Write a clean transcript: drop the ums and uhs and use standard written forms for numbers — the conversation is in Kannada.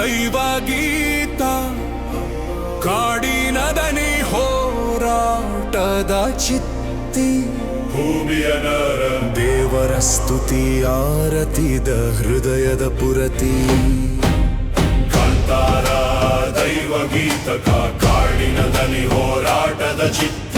ದೈವ ಗೀತ ಕಾಡಿನ ದನಿ ಹೋರಾಟದ ಚಿತ್ತಿ ಭೂಮಿಯ ನರ ದೇವರ ಸ್ತುತಿ ಆರತಿದ ಹೃದಯದ ಪುರತಿ ಕಾಂತಾರ ದೈವ ಗೀತಕ ಕಾಡಿನ ದನಿ ಹೋರಾಟದ ಚಿತ್ತಿ